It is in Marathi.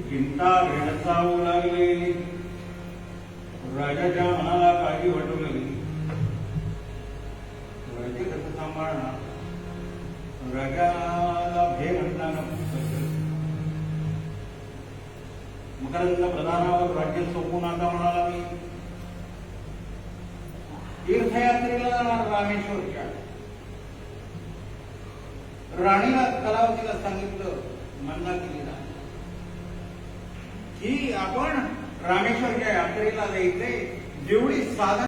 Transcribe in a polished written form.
चिंता भेडसावू लागली. राजाच्या मनाला काळजी वाटू लागली. राज्य कसं सांभाळणार? राजाला भे घडताना मकरंद प्रधानावर राज्य सोपून आता म्हणाला मी तीर्थयात्रेला जाणार रामेश्वरच्या. राणीला कलावतीला सांगितलं, मन्ना केली ना की आपण रामेश्वरच्या यात्रेला जायचंय. जेवढी साधन